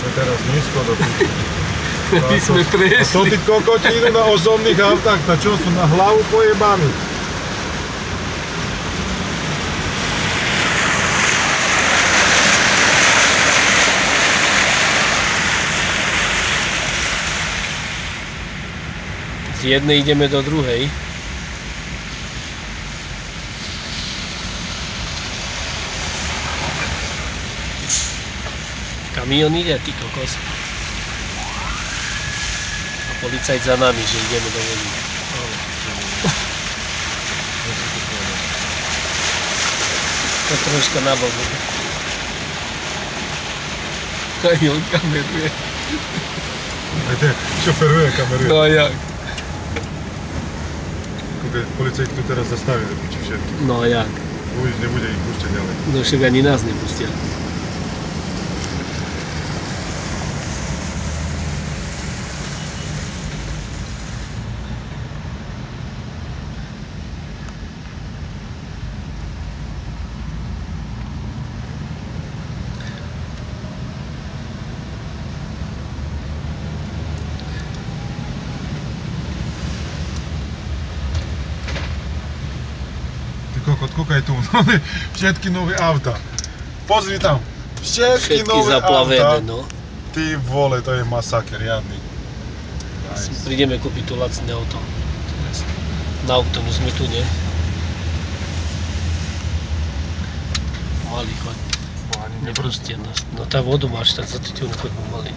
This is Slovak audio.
sme teraz nízko do piči. My sme presli. A to tí kokoti idú na osobných autách, na čo sú na hlavu pojebaní? Z jednej ideme do druhej. Kamión ide, ty kokos. A policajt za nami, že ideme do vody. To troška nabok. Aj on kameruje. Aj ten šoferuje, kameruje. No a jak? Policajt tu teraz zastaví do piči všetky. No a jak? Už nebude ich púšťať ďalej. No však ani nás nepustia. Kokot, kúkaj tu, všetky nové auta. Pozri tam, všetky nové zaplavené, auta. no. Ty vole, to je masaker, riadny. Prídeme kúpiť tu lacné auto. Na auktónu sme tu, nie? Pomaly choď. Nepustia nás. No tá vodu máš, tak za to ťa choď pomaly.